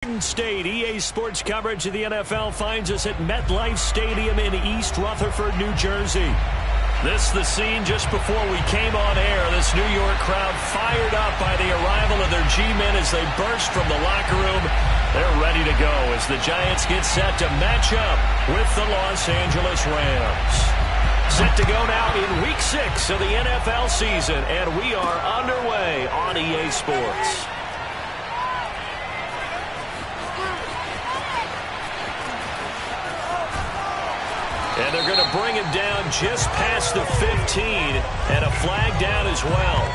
State. EA Sports coverage of the NFL finds us at MetLife Stadium in East Rutherford, New Jersey. This the scene just before we came on air. This New York crowd fired up by the arrival of their G-men as they burst from the locker room. They're ready to go as the Giants get set to match up with the Los Angeles Rams. Set to go now in Week 6 of the NFL season, and we are underway on EA Sports. And they're going to bring him down just past the 15, and a flag down as well.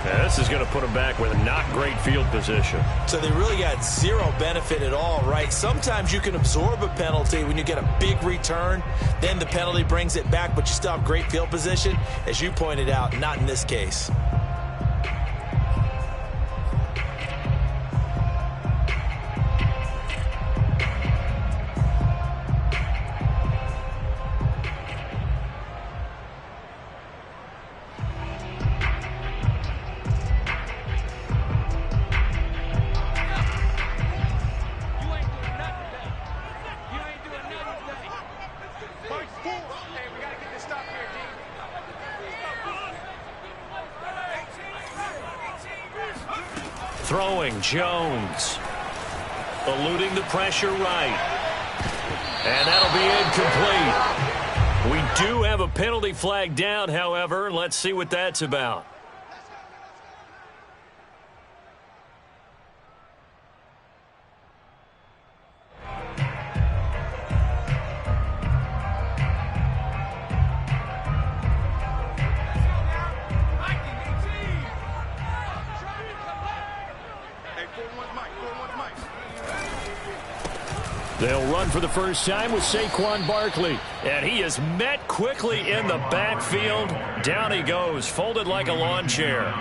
Now, this is going to put him back with not great field position. So they really got zero benefit at all, right? Sometimes you can absorb a penalty when you get a big return. Then the penalty brings it back, but you still have great field position. As you pointed out, not in this case. Throwing Jones. Eluding the pressure right. And that'll be incomplete. We do have a penalty flag down, however. Let's see what that's about. They'll run for the first time with Saquon Barkley. And he is met quickly in the backfield. Down he goes, folded like a lawn chair.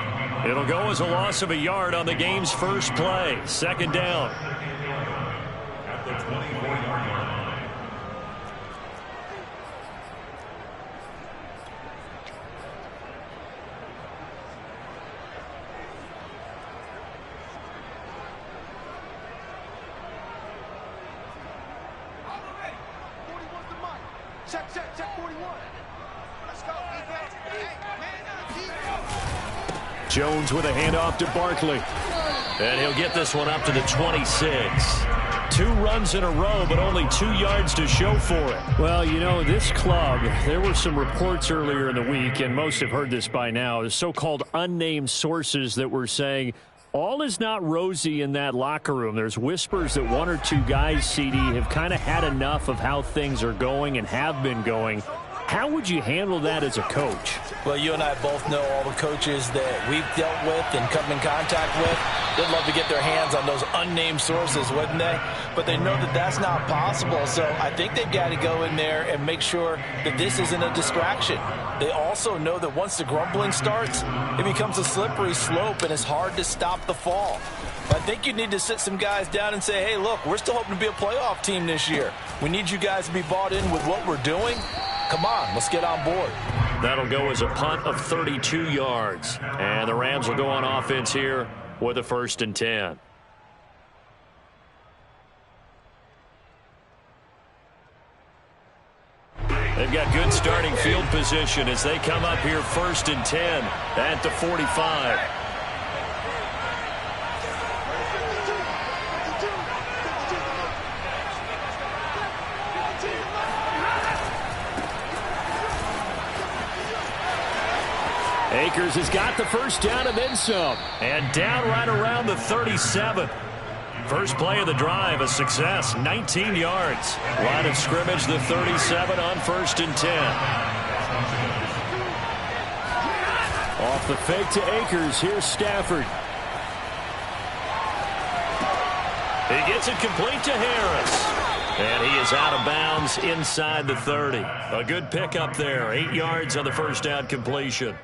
It'll go as a loss of a yard on the game's first play. Second down. At the 24-yard line. Check 41. Let's go. Jones with a handoff to Barkley. And he'll get this one up to the 26. 2 runs in a row, but only 2 yards to show for it. Well, you know, this club, there were some reports earlier in the week, and most have heard this by now, the so-called unnamed sources that were saying all is not rosy in that locker room. There's whispers that 1 or 2 guys, CD, have kind of had enough of how things are going and have been going. How would you handle that as a coach? Well, you and I both know all the coaches that we've dealt with and come in contact with. They'd love to get their hands on those unnamed sources, wouldn't they? But they know that that's not possible. So I think they've got to go in there and make sure that this isn't a distraction. They also know that once the grumbling starts, it becomes a slippery slope and it's hard to stop the fall. I think you need to sit some guys down and say, hey, look, we're still hoping to be a playoff team this year. We need you guys to be bought in with what we're doing. Come on, let's get on board. That'll go as a punt of 32 yards. And the Rams will go on offense here with a 1st and 10. They've got good starting field position as they come up here 1st and 10 at the 45. Akers has got the first down and then some. And down right around the 37. First play of the drive, a success, 19 yards. Line of scrimmage, the 37 on 1st and 10. Off the fake to Akers, here's Stafford. He gets it complete to Harris. And he is out of bounds inside the 30. A good pickup there, 8 yards on the first down completion.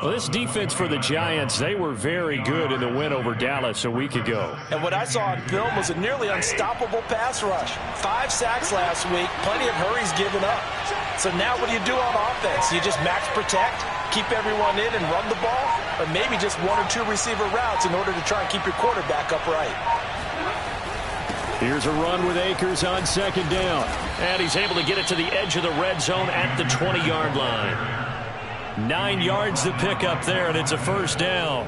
Well, this defense for the Giants, they were very good in the win over Dallas a week ago. And what I saw on film was a nearly unstoppable pass rush. 5 sacks last week, plenty of hurries given up. So now what do you do on offense? You just max protect, keep everyone in and run the ball, or maybe just 1 or 2 receiver routes in order to try and keep your quarterback upright. Here's a run with Akers on second down. And he's able to get it to the edge of the red zone at the 20-yard line. 9 yards to pick up there, and it's a first down.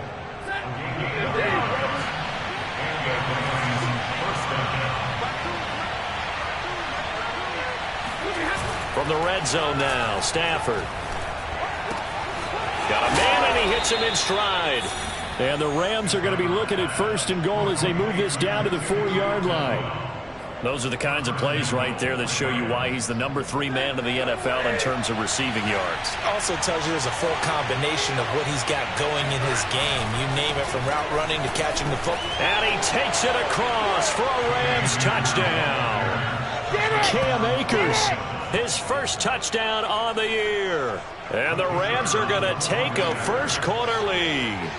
From the red zone now, Stafford. Got a man, and he hits him in stride. And the Rams are going to be looking at first and goal as they move this down to the 4-yard line. Those are the kinds of plays right there that show you why he's the number 3 man in the NFL in terms of receiving yards. Also tells you there's a full combination of what he's got going in his game. You name it, from route running to catching the football. And he takes it across for a Rams touchdown. Cam Akers, his first touchdown on the year. And the Rams are going to take a first-quarter lead.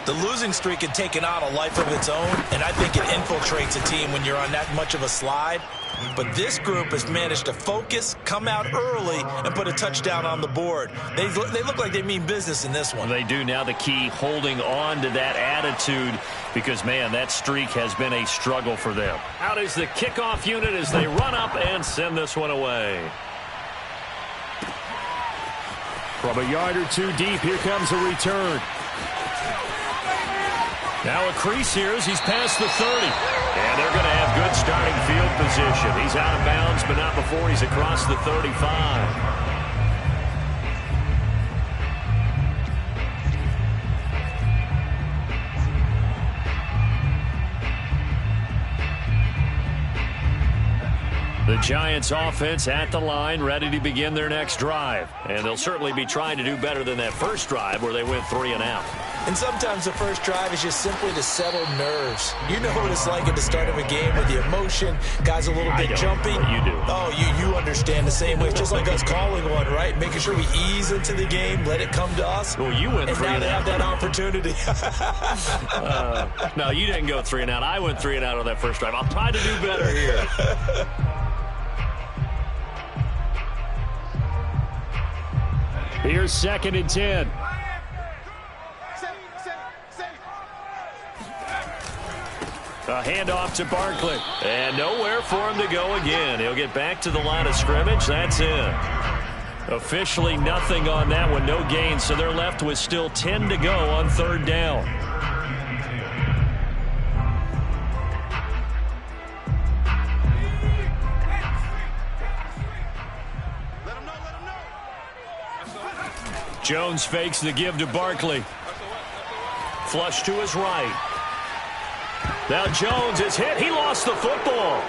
The losing streak had taken on a life of its own, and I think it infiltrates a team when you're on that much of a slide. But this group has managed to focus, come out early, and put a touchdown on the board. They look like they mean business in this one. They do. Now the key, holding on to that attitude, because, man, that streak has been a struggle for them. Out is the kickoff unit as they run up and send this one away. From a yard or two deep, here comes a return. Now a crease here as he's past the 30. And they're going to have good starting field position. He's out of bounds, but not before he's across the 35. The Giants offense at the line, ready to begin their next drive. And they'll certainly be trying to do better than that first drive where they went 3 and out. And sometimes the first drive is just simply to settle nerves. You know what it's like at the start of a game with the emotion, guys a little bit jumpy. You do. Oh, you understand the same way. It's just like us calling one, right? Making sure we ease into the game, let it come to us. Well, you went 3 and out. And now they have that opportunity. No, you didn't go 3 and out. I went 3 and out on that first drive. I'll try to do better here. Here's 2nd and 10. A handoff to Barkley. And nowhere for him to go again. He'll get back to the line of scrimmage. That's it. Officially nothing on that one. No gain. So they're left with still 10 to go on 3rd down. Jones fakes the give to Barkley. Flush to his right. Now Jones is hit. He lost the football.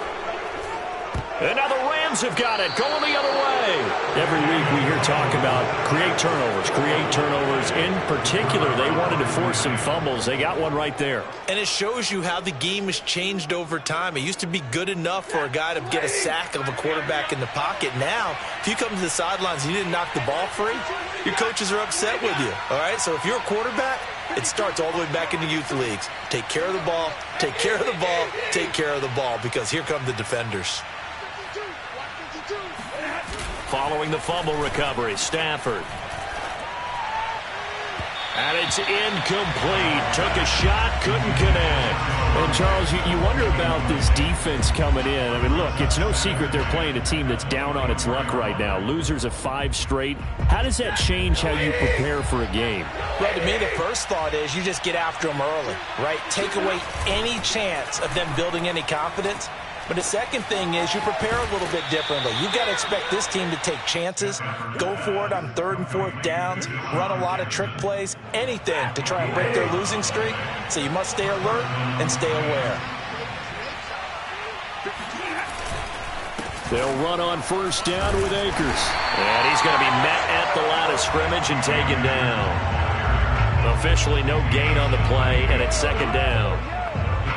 And now the Rams have got it, going the other way. Every week we hear talk about create turnovers. In particular, they wanted to force some fumbles. They got one right there. And it shows you how the game has changed over time. It used to be good enough for a guy to get a sack of a quarterback in the pocket. Now, if you come to the sidelines and you didn't knock the ball free, your coaches are upset with you. All right, so if you're a quarterback, it starts all the way back in the youth leagues. Take care of the ball, take care of the ball, take care of the ball, because here come the defenders. Following the fumble recovery, Stafford. And it's incomplete. Took a shot, couldn't connect. And, Charles, you wonder about this defense coming in. I mean, look, it's no secret they're playing a team that's down on its luck right now. Losers of 5 straight. How does that change how you prepare for a game? Well, to me, the first thought is you just get after them early, right? Take away any chance of them building any confidence. But the second thing is you prepare a little bit differently. You've got to expect this team to take chances, go for it on 3rd and 4th downs, run a lot of trick plays, anything to try and break their losing streak. So you must stay alert and stay aware. They'll run on 1st down with Akers. And he's going to be met at the line of scrimmage and taken down. Officially no gain on the play, and it's 2nd down.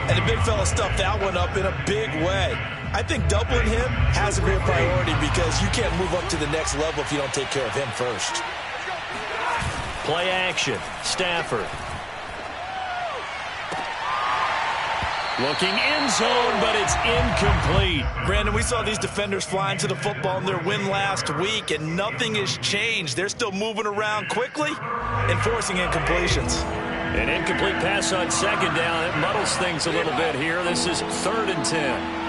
And the big fella stuffed that one up in a big way. I think doubling him has to be a priority because you can't move up to the next level if you don't take care of him first. Play action. Stafford. Looking end zone, but it's incomplete. Brandon, we saw these defenders flying to the football in their win last week, and nothing has changed. They're still moving around quickly and forcing incompletions. An incomplete pass on second down. It muddles things a little bit here. This is 3rd and 10.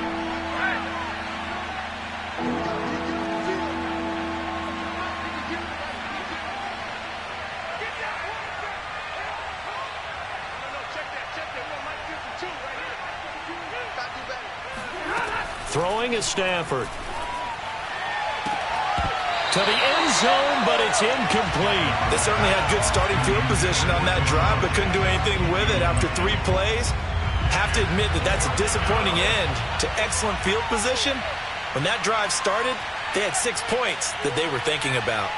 Throwing is Stafford. To the end zone, but it's incomplete. They certainly had good starting field position on that drive, but couldn't do anything with it after 3 plays. Have to admit that that's a disappointing end to excellent field position. When that drive started, they had 6 points that they were thinking about.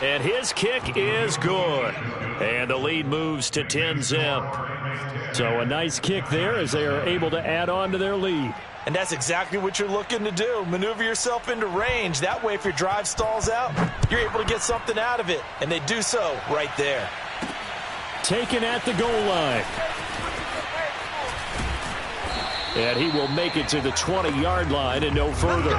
And his kick is good. And the lead moves to 10-zip. So a nice kick there as they are able to add on to their lead. And that's exactly what you're looking to do. Maneuver yourself into range. That way, if your drive stalls out, you're able to get something out of it. And they do so right there. Taken at the goal line. And he will make it to the 20-yard line and no further.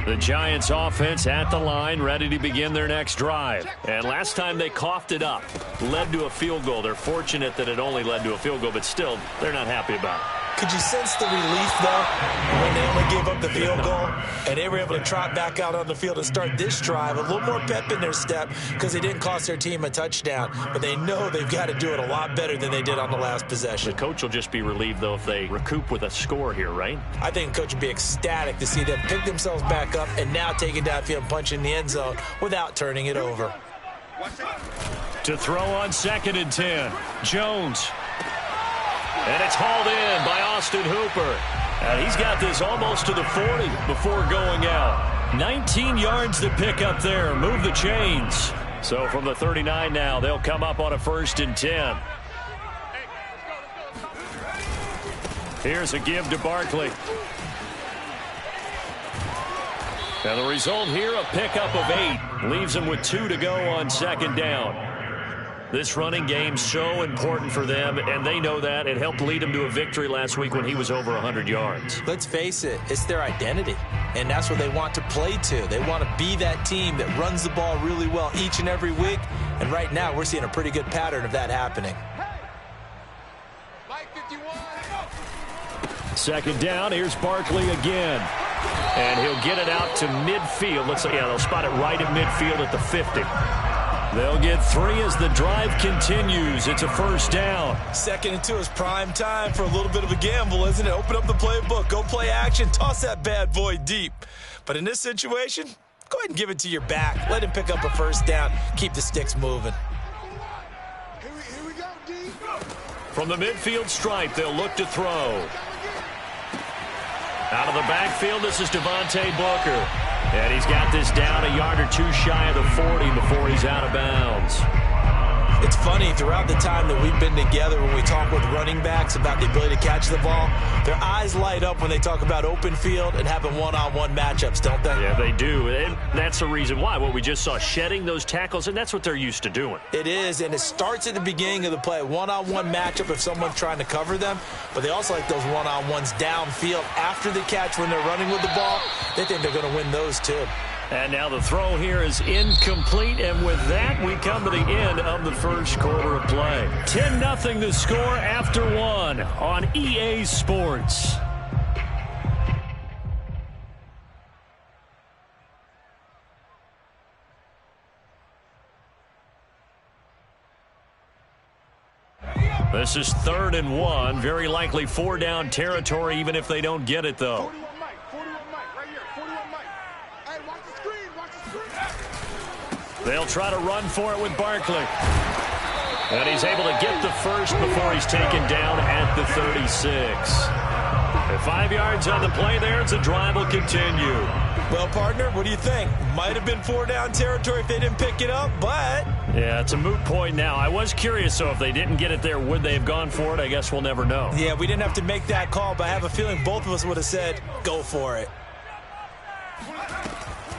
The Giants offense at the line, ready to begin their next drive. And last time they coughed it up, led to a field goal. They're fortunate that it only led to a field goal, but still, they're not happy about it. Could you sense the relief, though, when they only gave up the field goal and they were able to trot back out on the field and start this drive? A little more pep in their step because they didn't cost their team a touchdown, but they know they've got to do it a lot better than they did on the last possession. The coach will just be relieved, though, if they recoup with a score here, right? I think the coach would be ecstatic to see them pick themselves back up and now take it downfield and punch in the end zone without turning it over. To throw on 2nd and 10, Jones. And it's hauled in by Austin Hooper. And he's got this almost to the 40 before going out. 19 yards to pick up there. Move the chains. So from the 39 now, they'll come up on a 1st and 10. Here's a give to Barkley. And the result here, a pickup of 8. Leaves them with 2 to go on 2nd down. This running game's so important for them, and they know that. It helped lead them to a victory last week when he was over 100 yards. Let's face it, it's their identity, and that's what they want to play to. They want to be that team that runs the ball really well each and every week, and right now we're seeing a pretty good pattern of that happening. 2nd down, here's Barkley again. And he'll get it out to midfield. Looks like, yeah, they'll spot it right at midfield at the 50. They'll get 3 as the drive continues. It's a 1st down. 2nd and 2 is prime time for a little bit of a gamble, isn't it? Open up the playbook, go play action, toss that bad boy deep. But in this situation, go ahead and give it to your back. Let him pick up a 1st down. Keep the sticks moving. Here we go, D. From the midfield stripe, they'll look to throw. Out of the backfield, this is Devontae Booker. And he's got this down a yard or 2 shy of the 40 before he's out of bounds. It's funny, throughout the time that we've been together, when we talk with running backs about the ability to catch the ball, their eyes light up when they talk about open field and having one-on-one matchups, don't they? Yeah, they do. And that's the reason why. What we just saw, shedding those tackles, and that's what they're used to doing. It is, and it starts at the beginning of the play. One-on-one matchup if someone's trying to cover them, but they also like those one-on-ones downfield after the catch when they're running with the ball. They think they're going to win those too. And now the throw here is incomplete, and with that, we come to the end of the 1st quarter of play. 10-0 the score after 1 on EA Sports. This is 3rd and 1, very likely 4-down territory, even if they don't get it, though. 41 Mike, right here, 41 Mike. Hey, watch the screen, watch the screen. They'll try to run for it with Barkley. And he's able to get the 1st before he's taken down at the 36. 5 yards on the play there as the drive will continue. Well, partner, what do you think? Might have been 4-down territory if they didn't pick it up, but... Yeah, it's a moot point now. I was curious, so if they didn't get it there, would they have gone for it? I guess we'll never know. Yeah, we didn't have to make that call, but I have a feeling both of us would have said, go for it.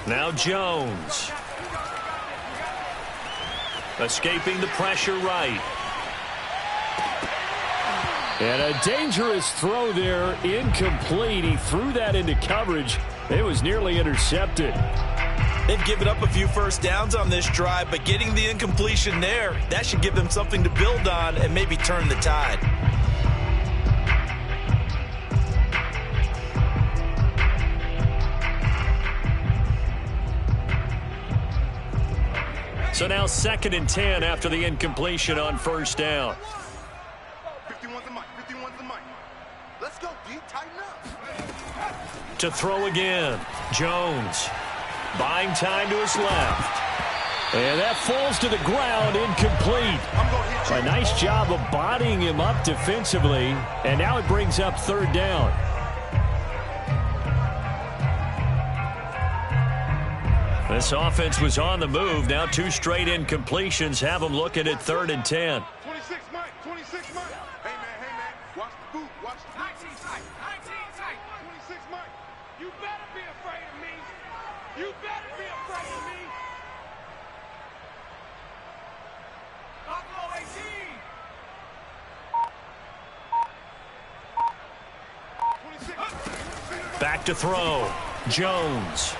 Now Jones. Escaping the pressure right. And a dangerous throw there, incomplete. He threw that into coverage. It was nearly intercepted. They've given up a few first downs on this drive, but getting the incompletion there, that should give them something to build on and maybe turn the tide. So now 2nd and 10 after the incompletion on first down. 51's the mic. 51's the mic. Let's go, D. Tighten up. To throw again. Jones. Buying time to his left. And that falls to the ground, incomplete. A nice job of bodying him up defensively. And now it brings up 3rd down. This offense was on the move. Now 2 straight incompletions have them looking at 3rd and 10. 26 Mike. 26 Mike. Hey, man. Watch the boot. Watch the boot. 19 tight. 26 Mike. You better be afraid of me. You better be afraid of me. Buffalo 18. Back to throw. Jones.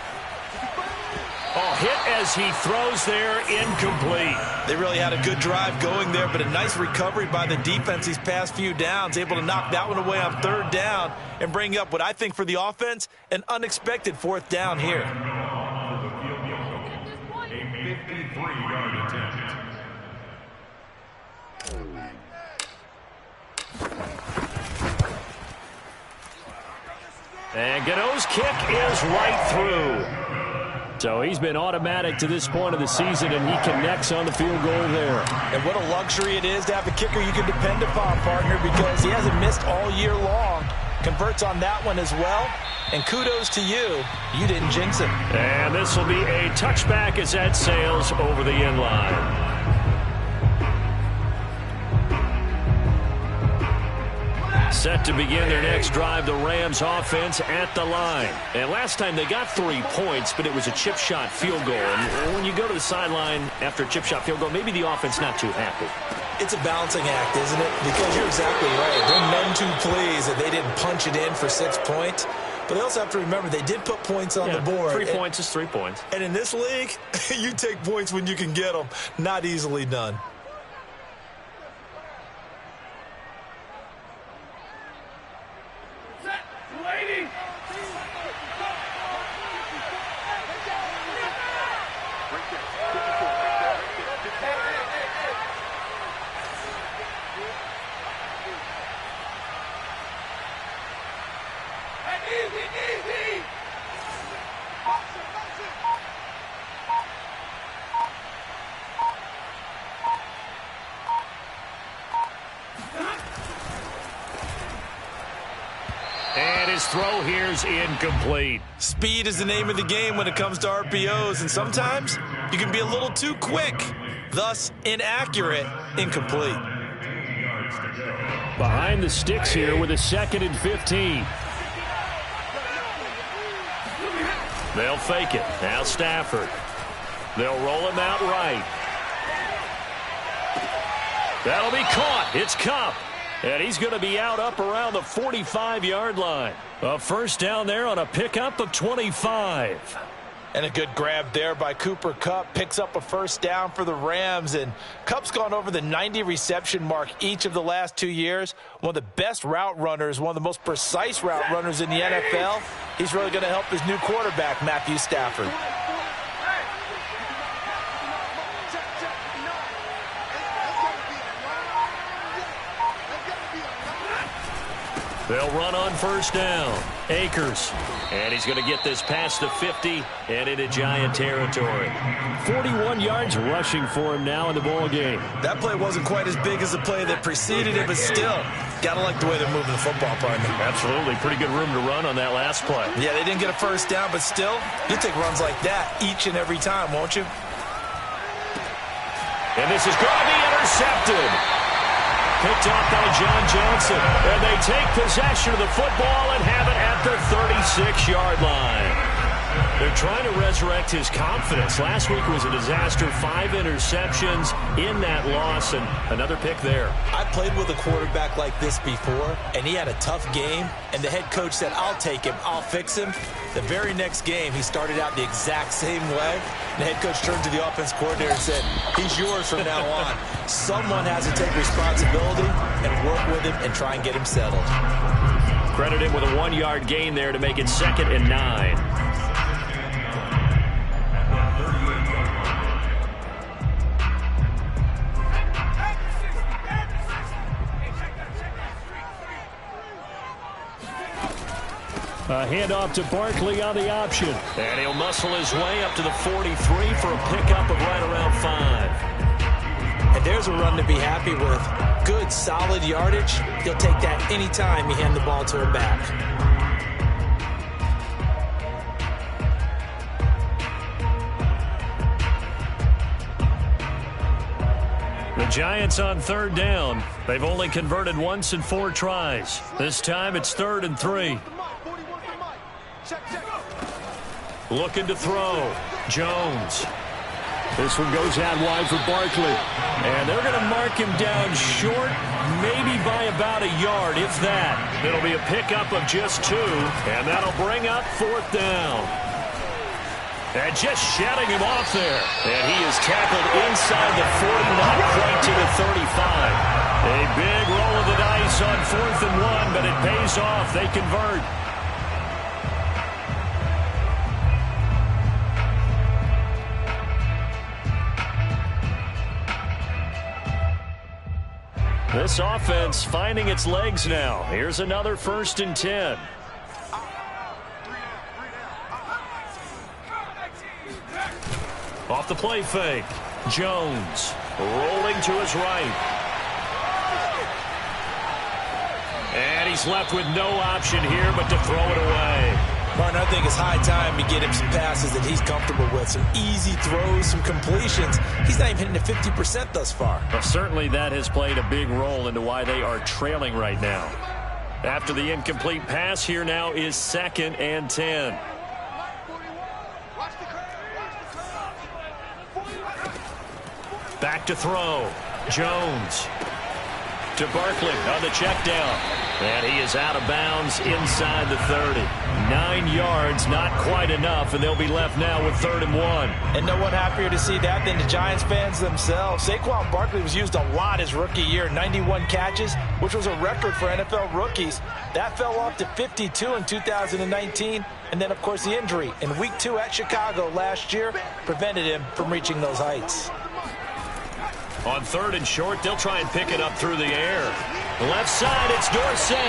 Oh, hit as he throws there, incomplete. They really had a good drive going there, but a nice recovery by the defense these past few downs, able to knock that one away on 3rd down and bring up what I think for the offense, an unexpected 4th down here. A 53-yard attempt. And Gano's kick is right through. So he's been automatic to this point of the season, and he connects on the field goal there. And what a luxury it is to have a kicker you can depend upon, partner, because he hasn't missed all year long. Converts on that one as well. And kudos to you. You didn't jinx him. And this will be a touchback as that sails over the end line. Set to begin their next drive, the Rams offense at the line. And last time they got 3 points, but it was a chip shot field goal. And when you go to the sideline after a chip shot field goal, maybe the offense not too happy. It's a balancing act, isn't it? Because you're exactly right. They're none too pleased that they didn't punch it in for 6 points. But they also have to remember they did put points on the board. 3 points is 3 points. And in this league, you take points when you can get them. Not easily done. And his throw here is incomplete. Speed is the name of the game when it comes to RPOs, and sometimes you can be a little too quick, thus inaccurate, incomplete. Behind the sticks here with a 2nd and 15. They'll fake it. Now Stafford. They'll roll him out right. That'll be caught. It's Kupp. And he's going to be out up around the 45-yard line. A first down there on a pickup of 25. And a good grab there by Cooper Kupp. Picks up a first down for the Rams. And Kupp's gone over the 90 reception mark each of the last 2 years. One of the best route runners, one of the most precise route runners in the NFL. He's really going to help his new quarterback, Matthew Stafford. They'll run on first down. Akers. And he's going to get this past the 50 and into Giant territory. 41 yards rushing for him now in the ball game. That play wasn't quite as big as the play that preceded it, but still, got to like the way they're moving the football, partner. Absolutely. Pretty good room to run on that last play. Yeah, they didn't get a first down, but still, you take runs like that each and every time, won't you? And this is going to be intercepted. Picked up by John Johnson. And they take possession of the football and have it at the 36-yard line. They're trying to resurrect his confidence. Last week was a disaster. 5 interceptions in that loss, and another pick there. I played with a quarterback like this before, and he had a tough game, and the head coach said, I'll take him, I'll fix him. The very next game, he started out the exact same way. The head coach turned to the offense coordinator and said, he's yours from now on. Someone has to take responsibility and work with him and try and get him settled. Credit him with a 1-yard gain there to make it 2nd and 9. A handoff to Barkley on the option. And he'll muscle his way up to the 43 for a pickup of right around 5. And there's a run to be happy with. Good, solid yardage. He'll take that anytime you hand the ball to him back. The Giants on 3rd down. They've only converted once in 4 tries. This time it's 3rd and 3. Looking to throw. Jones. This one goes out wide for Barkley. And they're going to mark him down short, maybe by about a yard, if that. It'll be a pickup of just 2, and that'll bring up 4th down. And just shutting him off there. And he is tackled inside the 40, not quite to the 35. A big roll of the dice on 4th and 1, but it pays off. They convert. This offense finding its legs now. Here's another 1st and 10. Off the play fake. Jones rolling to his right. And he's left with no option here but to throw it away. Martin, I think it's high time to get him some passes that he's comfortable with. Some easy throws, some completions. He's not even hitting the 50% thus far. Well, certainly that has played a big role into why they are trailing right now. After the incomplete pass, here now is 2nd and 10. Back to throw. Jones to Barkley on the check down. And he is out of bounds inside the 30. 9 yards, not quite enough, and they'll be left now with 3rd and 1. And no one happier to see that than the Giants fans themselves. Saquon Barkley was used a lot his rookie year, 91 catches, which was a record for NFL rookies. That fell off to 52 in 2019. And then, of course, the injury in Week 2 at Chicago last year prevented him from reaching those heights. On 3rd and short, they'll try and pick it up through the air. Left side, it's Dorsett.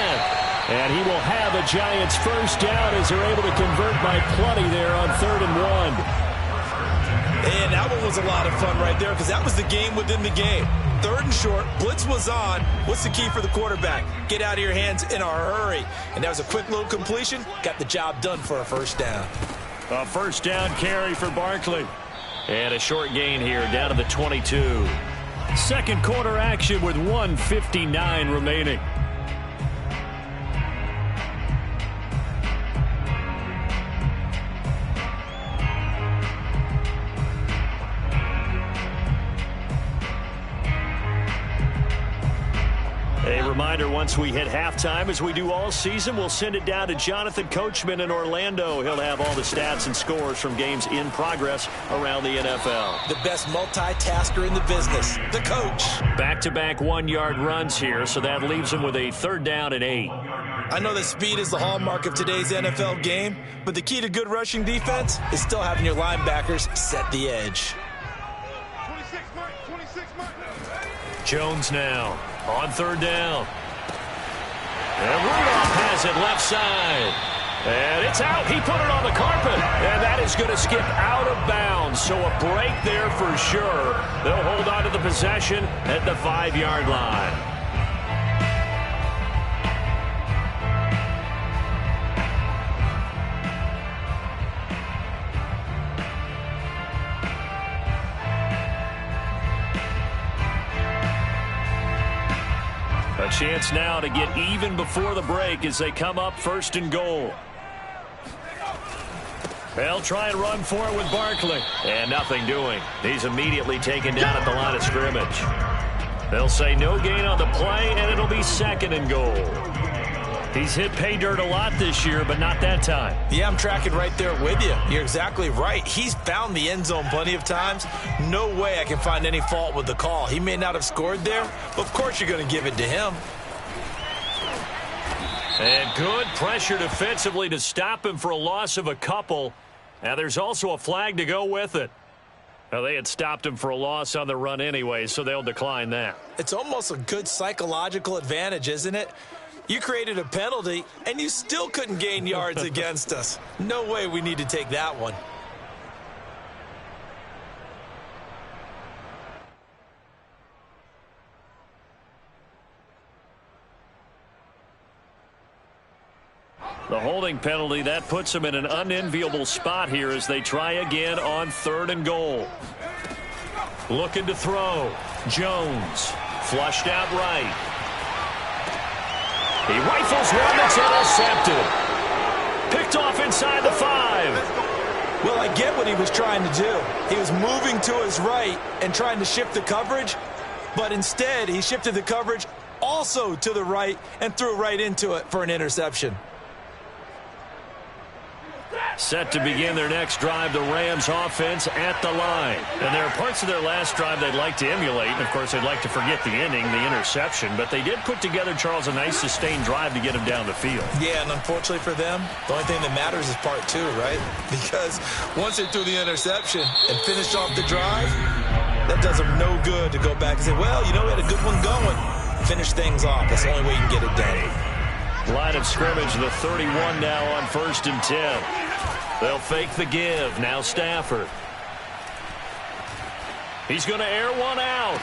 And he will have a Giants 1st down as they're able to convert by plenty there on 3rd and 1. And that one was a lot of fun right there because that was the game within the game. 3rd and short, blitz was on. What's the key for the quarterback? Get out of your hands in a hurry. And that was a quick little completion. Got the job done for a 1st down. A 1st down carry for Barkley. And a short gain here down to the 22. 2nd quarter action with 1:59 remaining. A reminder, once we hit halftime, as we do all season, we'll send it down to Jonathan Coachman in Orlando. He'll have all the stats and scores from games in progress around the NFL. The best multitasker in the business, the coach. Back-to-back 1-yard runs here, so that leaves him with a 3rd down and 8. I know that speed is the hallmark of today's NFL game, but the key to good rushing defense is still having your linebackers set the edge. 26 Mike, 26 Mike. Jones now on 3rd down. And Rudolph has it left side. And it's out. He put it on the carpet. And that is going to skip out of bounds. So a break there for sure. They'll hold on to the possession at the 5-yard line. A chance now to get even before the break as they come up 1st and goal. They'll try and run for it with Barkley. And nothing doing. He's immediately taken down at the line of scrimmage. They'll say no gain on the play, and it'll be 2nd and goal. He's hit pay dirt a lot this year, but not that time. Yeah, I'm tracking right there with you. You're exactly right. He's found the end zone plenty of times. No way I can find any fault with the call. He may not have scored there, but of course you're going to give it to him. And good pressure defensively to stop him for a loss of a couple. Now there's also a flag to go with it. Now, they had stopped him for a loss on the run anyway, so they'll decline that. It's almost a good psychological advantage, isn't it? You created a penalty, and you still couldn't gain yards against us. No way we need to take that one. The holding penalty, that puts them in an unenviable spot here as they try again on 3rd and goal. Looking to throw. Jones. Flushed out right. He rifles one that's intercepted. Picked off inside the 5. Well, I get what he was trying to do. He was moving to his right and trying to shift the coverage, but instead he shifted the coverage also to the right and threw right into it for an interception. Set to begin their next drive, the Rams offense at the line. And there are parts of their last drive they'd like to emulate. And, of course, they'd like to forget the ending, the interception. But they did put together, Charles, a nice sustained drive to get him down the field. Yeah, and unfortunately for them, the only thing that matters is part 2, right? Because once they threw the interception and finished off the drive, that does them no good to go back and say, well, you know, we had a good one going. Finish things off. That's the only way you can get it done. Line of scrimmage, the 31 now on 1st and 10. They'll fake the give. Now Stafford. He's going to air one out.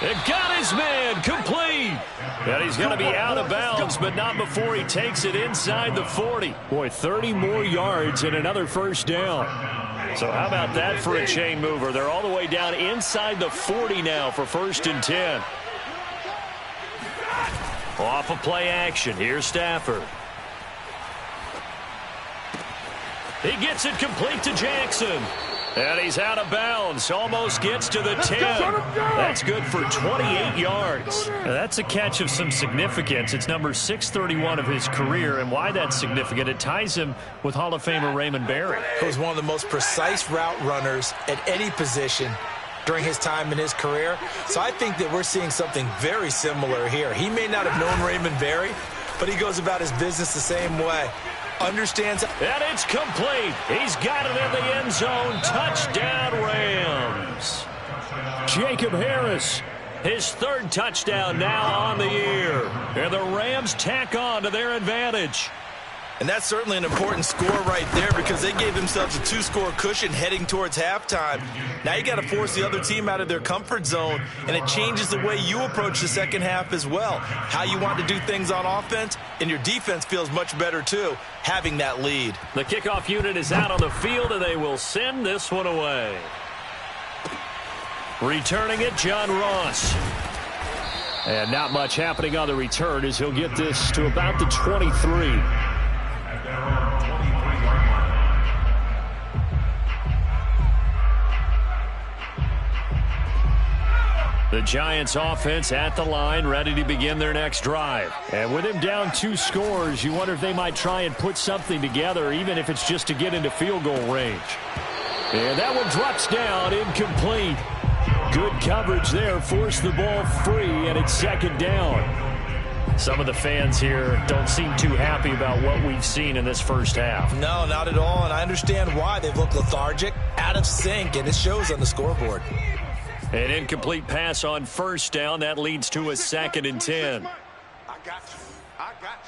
And got his man complete. And he's going to be out of bounds, but not before he takes it inside the 40. Boy, 30 more yards and another first down. So how about that for a chain mover? They're all the way down inside the 40 now for 1st and 10. Off of play action. Here's Stafford. He gets it complete to Jackson. And he's out of bounds. Almost gets to the 10. That's good for 28 yards. Now, that's a catch of some significance. It's number 631 of his career. And why that's significant, it ties him with Hall of Famer Raymond Berry. He was one of the most precise route runners at any position during his time in his career. So I think that we're seeing something very similar here. He may not have known Raymond Berry, but he goes about his business the same way. Understands. And it's complete. He's got it in the end zone. Touchdown, Rams. Jacob Harris, his 3rd touchdown now on the year. And the Rams tack on to their advantage. And that's certainly an important score right there because they gave themselves a 2-score cushion heading towards halftime. Now you got to force the other team out of their comfort zone, and it changes the way you approach the second half as well. How you want to do things on offense, and your defense feels much better too, having that lead. The kickoff unit is out on the field, and they will send this one away. Returning it, John Ross. And not much happening on the return as he'll get this to about the 23. The Giants offense at the line, ready to begin their next drive. And with him down 2 scores, you wonder if they might try and put something together, even if it's just to get into field goal range. And that one drops down, incomplete. Good coverage there, forced the ball free, and it's 2nd down. Some of the fans here don't seem too happy about what we've seen in this first half. No, not at all, and I understand why. They've looked lethargic, out of sync, and it shows on the scoreboard. An incomplete pass on 1st down. That leads to a 2nd and 10. I got you. I got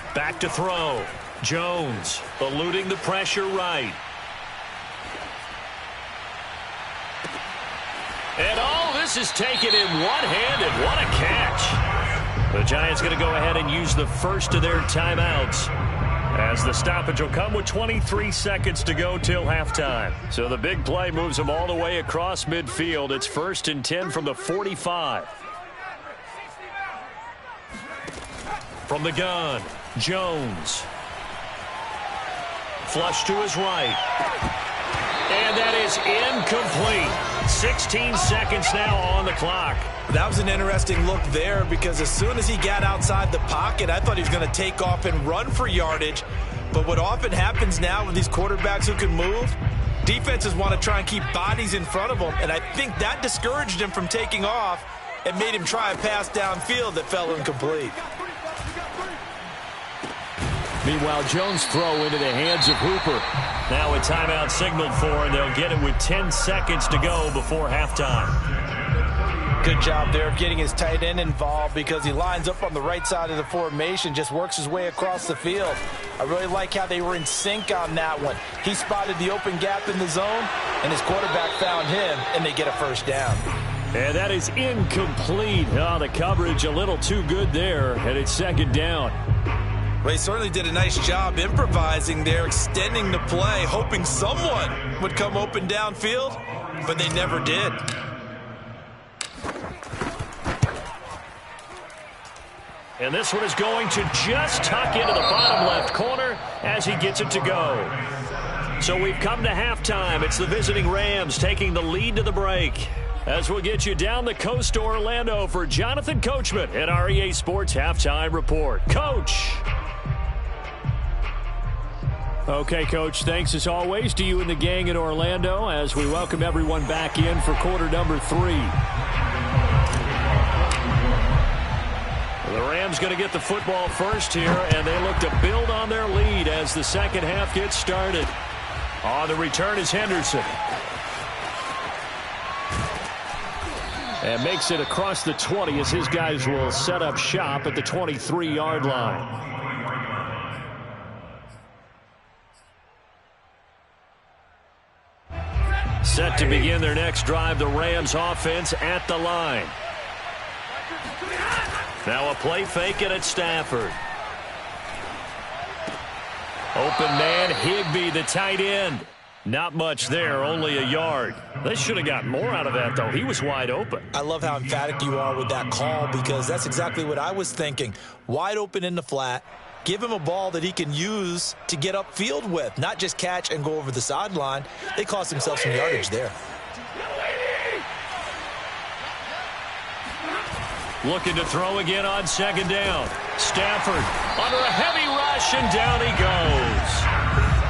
you. Back to throw. Jones eluding the pressure right. And all this is taken in one-handed. What a catch. The Giants going to go ahead and use the first of their timeouts, as the stoppage will come with 23 seconds to go till halftime. So the big play moves them all the way across midfield. It's 1st and 10 from the 45. From the gun, Jones. Flush to his right. And that is incomplete. 16 seconds now on the clock. That was an interesting look there because as soon as he got outside the pocket, I thought he was going to take off and run for yardage. But what often happens now with these quarterbacks who can move, defenses want to try and keep bodies in front of them, and I think that discouraged him from taking off and made him try a pass downfield that fell incomplete. Meanwhile, Jones' throw into the hands of Hooper. Now a timeout signaled for, and they'll get it with 10 seconds to go before halftime. Good job there of getting his tight end involved because he lines up on the right side of the formation, just works his way across the field. I really like how they were in sync on that one. He spotted the open gap in the zone, and his quarterback found him, and they get a first down. And that is incomplete. Oh, the coverage a little too good there, and it's second down. Well, he certainly did a nice job improvising there, extending the play, hoping someone would come open downfield, but they never did. And this one is going to just tuck into the bottom left corner as he gets it to go. So we've come to halftime. It's the visiting Rams taking the lead to the break. As we'll get you down the coast to Orlando for Jonathan Coachman at our EA Sports Halftime Report. Coach. Okay, Coach, thanks as always to you and the gang in Orlando as we welcome everyone back in for quarter number 3. The Rams going to get the football first here, and they look to build on their lead as the second half gets started. On the return is Henderson. And makes it across the 20 as his guys will set up shop at the 23-yard line. Set to begin their next drive, the Rams offense at the line. Now a play fake it at Stafford. Open man, Higbee, the tight end. Not much there, only a yard. They should have gotten more out of that, though. He was wide open. I love how emphatic you are with that call because that's exactly what I was thinking. Wide open in the flat. Give him a ball that he can use to get upfield with, not just catch and go over the sideline. They cost themselves some yardage there. Looking to throw again on second down. Stafford under a heavy rush, and down he goes.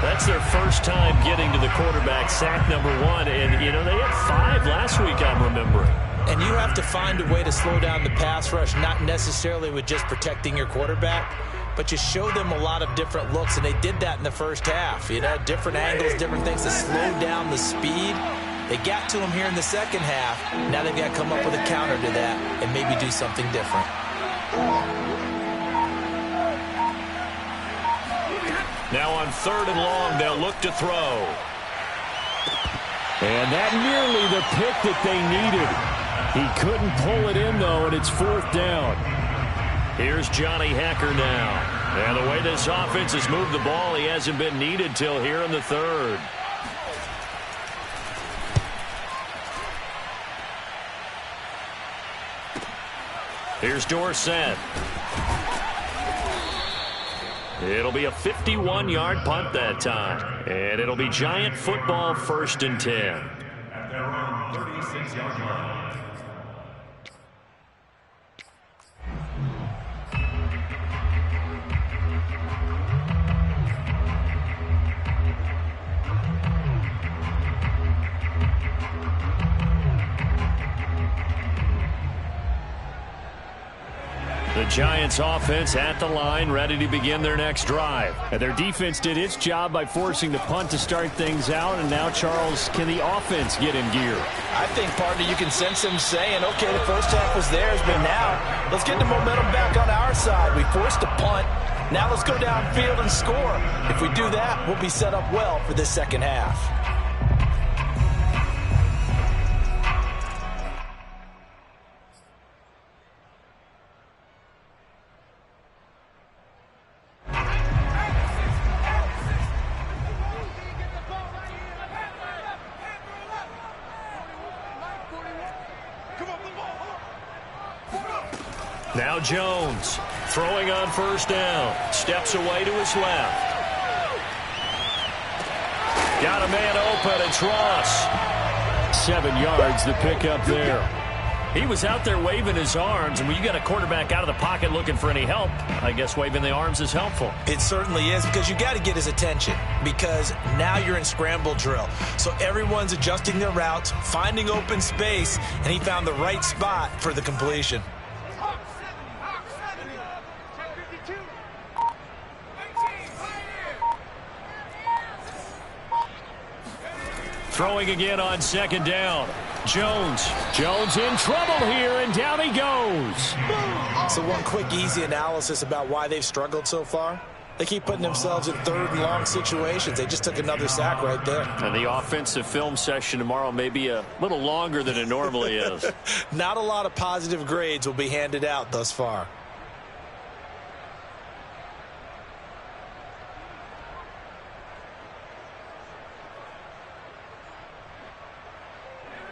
That's their first time getting to the quarterback, sack number 1. And, you know, they had 5 last week, I'm remembering. And you have to find a way to slow down the pass rush, not necessarily with just protecting your quarterback, but you show them a lot of different looks, and they did that in the first half. You know, different angles, different things to slow down the speed. They got to him here in the second half. Now they've got to come up with a counter to that and maybe do something different. Now on 3rd and long, they'll look to throw. And that nearly the pick that they needed. He couldn't pull it in, though, and it's 4th down. Here's Johnny Hekker now. And the way this offense has moved the ball, he hasn't been needed till here in the 3rd. Here's Dorsett. It'll be a 51-yard punt that time. And it'll be Giant football 1st and 10. At their own 36-yard line. The Giants offense at the line, ready to begin their next drive. And their defense did its job by forcing the punt to start things out. And now, Charles, can the offense get in gear? I think, partner, you can sense them saying, okay, the first half was theirs, but now let's get the momentum back on our side. We forced a punt. Now let's go downfield and score. If we do that, we'll be set up well for this second half. Now Jones throwing on first down. Steps away to his left. Got a man open. It's Ross. 7 yards the pickup there. He was out there waving his arms, and when you got a quarterback out of the pocket looking for any help, I guess waving the arms is helpful. It certainly is, because you got to get his attention, because now you're in scramble drill. So everyone's adjusting their routes, finding open space, and he found the right spot for the completion. Throwing again on second down. Jones in trouble here, and down he goes. So one quick, easy analysis about why they've struggled so far. They keep putting themselves in third and long situations. They just took another sack right there. And the offensive film session tomorrow may be a little longer than it normally is. Not a lot of positive grades will be handed out thus far.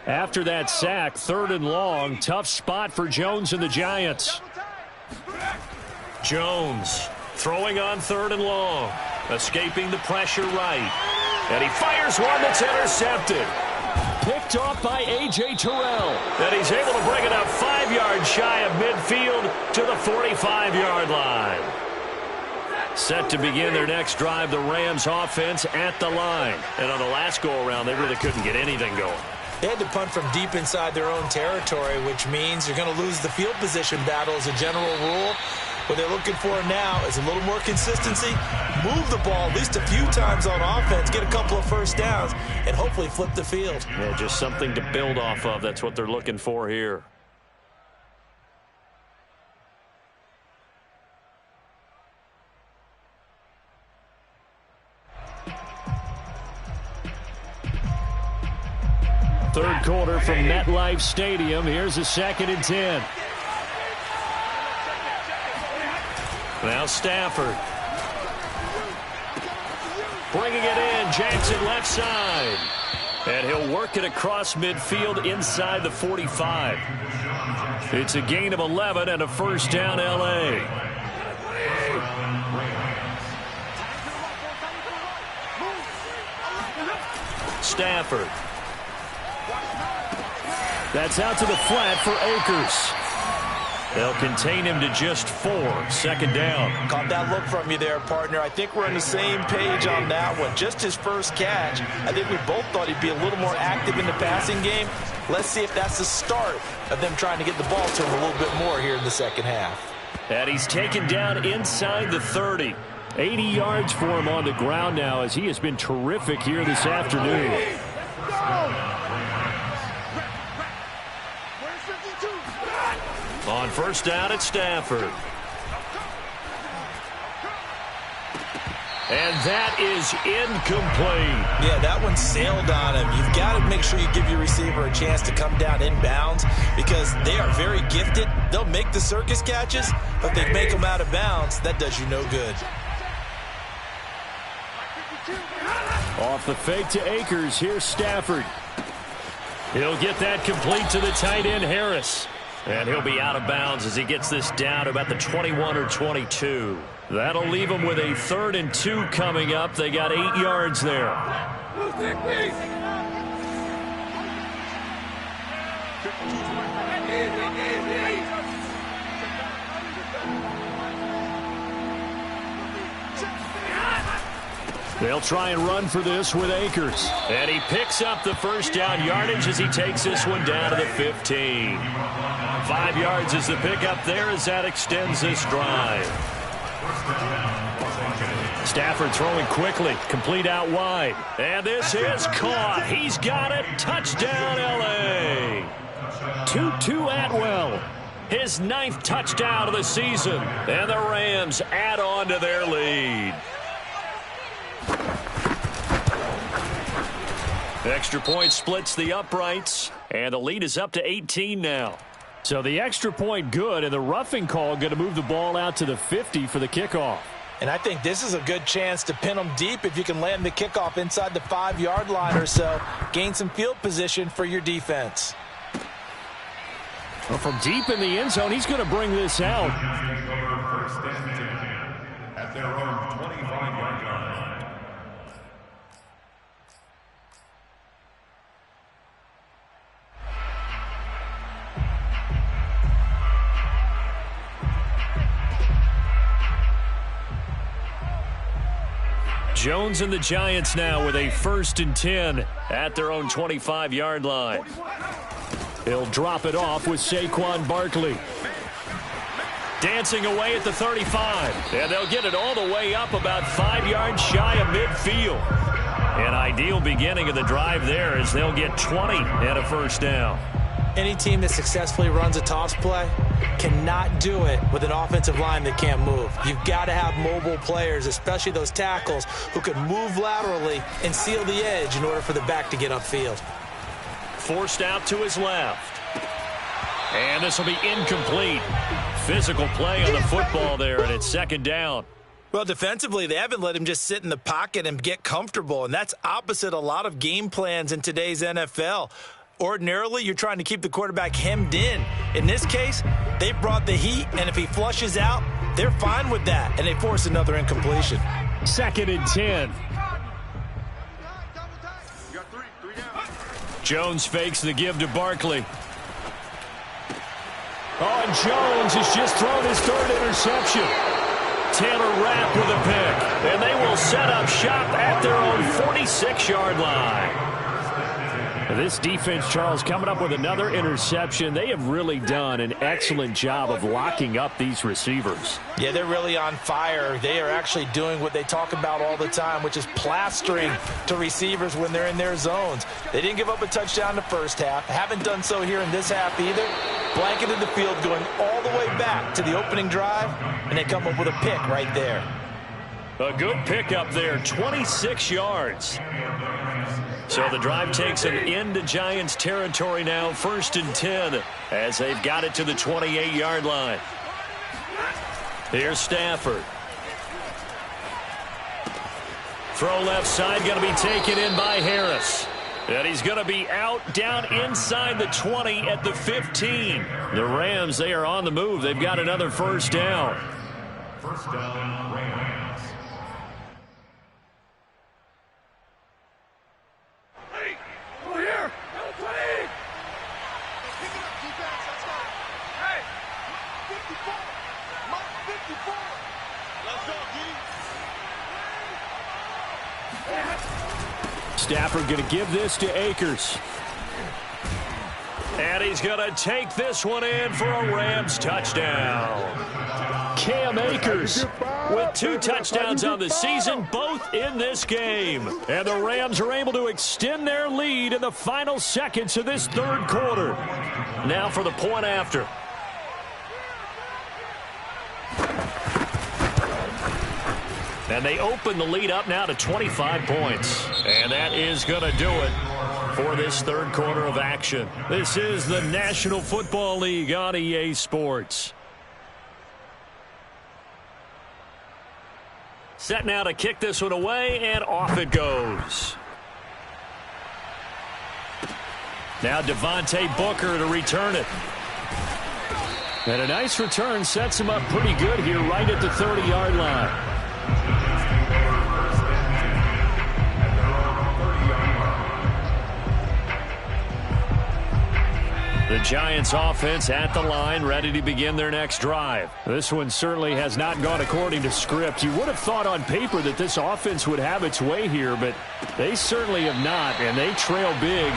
After that sack, third and long, tough spot for Jones and the Giants. Jones throwing on third and long. Escaping the pressure right. And he fires one that's intercepted. Picked off by A.J. Terrell. And he's able to bring it up 5 yards shy of midfield to the 45-yard line. Set to begin their next drive, the Rams offense at the line. And on the last go-around, they really couldn't get anything going. They had to punt from deep inside their own territory, which means you're going to lose the field position battle as a general rule. What they're looking for now is a little more consistency, move the ball at least a few times on offense, get a couple of first downs, and hopefully flip the field. Yeah, just something to build off of. That's what they're looking for here. Third quarter from MetLife Stadium. Here's a 2nd and 10. Now Stafford. Bringing it in. Jackson left side. And he'll work it across midfield inside the 45. It's a gain of 11 and a first down, L.A. Stafford. That's out to the flat for Akers. They'll contain him to just 4. 2nd down. Caught that look from you there, partner. I think we're on the same page on that one. Just his first catch. I think we both thought he'd be a little more active in the passing game. Let's see if that's the start of them trying to get the ball to him a little bit more here in the second half. And he's taken down inside the 30. 80 yards for him on the ground now, as he has been terrific here this afternoon. On first down at Stafford. And that is incomplete. Yeah, that one sailed on him. You've got to make sure you give your receiver a chance to come down inbounds, because they are very gifted. They'll make the circus catches, but if they make them out of bounds, that does you no good. Off the fake to Akers. Here's Stafford. He'll get that complete to the tight end, Harris. And he'll be out of bounds as he gets this down to about the 21 or 22. That'll leave him with a 3rd and 2 coming up. They got 8 yards there. They'll try and run for this with Akers. And he picks up the first down yardage as he takes this one down to the 15. 5 yards is the pickup there as that extends this drive. Stafford throwing quickly, complete out wide. And this is caught. He's got it. Touchdown, L.A. Tutu Atwell. His 9th touchdown of the season. And the Rams add on to their lead. Extra point splits the uprights, and the lead is up to 18 now. So the extra point good, and the roughing call going to move the ball out to the 50 for the kickoff. And I think this is a good chance to pin them deep if you can land the kickoff inside the 5-yard line or so. Gain some field position for your defense. Well, from deep in the end zone, he's going to bring this out. First and 10 at their own 25-yard line. Jones and the Giants now with a 1st and 10 at their own 25-yard line. He'll drop it off with Saquon Barkley. Dancing away at the 35. And they'll get it all the way up about 5 yards shy of midfield. An ideal beginning of the drive there as they'll get 20 and a 1st down. Any team that successfully runs a toss play cannot do it with an offensive line that can't move. You've got to have mobile players, especially those tackles, who can move laterally and seal the edge in order for the back to get upfield. Forced out to his left. And this will be incomplete. Physical play on the football there, and it's 2nd down. Well, defensively, they haven't let him just sit in the pocket and get comfortable, and that's opposite a lot of game plans in today's NFL. Ordinarily, you're trying to keep the quarterback hemmed in. In this case, they brought the heat, and if he flushes out, they're fine with that, and they force another incompletion. 2nd and 10. You got three down. Jones fakes the give to Barkley. Oh, and Jones has just thrown his 3rd interception. Taylor Rapp with a pick, and they will set up shop at their own 46-yard line. This defense, Charles, coming up with another interception. They have really done an excellent job of locking up these receivers. Yeah, they're really on fire. They are actually doing what they talk about all the time, which is plastering to receivers when they're in their zones. They didn't give up a touchdown in the first half. Haven't done so here in this half either. Blanketed the field going all the way back to the opening drive, and they come up with a pick right there. A good pickup there, 26 yards. So the drive takes them into Giants territory now, 1st and 10, as they've got it to the 28-yard line. Here's Stafford. Throw left side, going to be taken in by Harris. And he's going to be out down inside the 20 at the 15. The Rams, they are on the move. They've got another 1st down. 1st down, Rams. Stafford going to give this to Akers. And he's going to take this one in for a Rams touchdown. Cam Akers with 2 touchdowns on the season, both in this game. And the Rams are able to extend their lead in the final seconds of this 3rd quarter. Now for the point after. And they open the lead up now to 25 points. And that is going to do it for this 3rd quarter of action. This is the National Football League on EA Sports. Set now to kick this one away, and off it goes. Now Devontae Booker to return it. And a nice return sets him up pretty good here right at the 30-yard line. The Giants offense at the line, ready to begin their next drive. This one certainly has not gone according to script. You would have thought on paper that this offense would have its way here, but they certainly have not, and they trail big.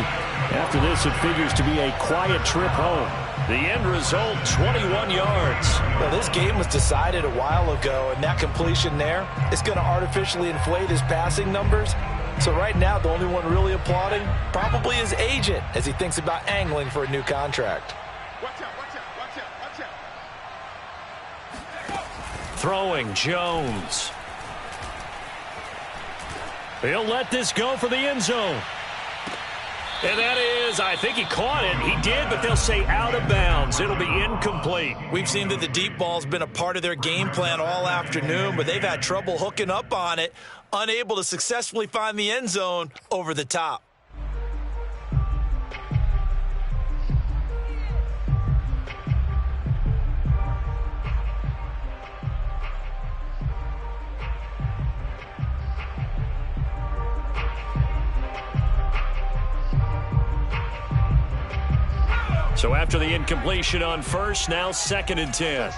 After this, it figures to be a quiet trip home. The end result, 21 yards. Well, this game was decided a while ago, and that completion there is going to artificially inflate his passing numbers. So right now, the only one really applauding probably his agent as he thinks about angling for a new contract. Watch out, watch out, watch out, watch out. Throwing Jones. He'll let this go for the end zone. And that is, I think he caught it. He did, but they'll say out of bounds. It'll be incomplete. We've seen that the deep ball's been a part of their game plan all afternoon, but they've had trouble hooking up on it, unable to successfully find the end zone over the top. So after the incompletion on first, now 2nd and 10.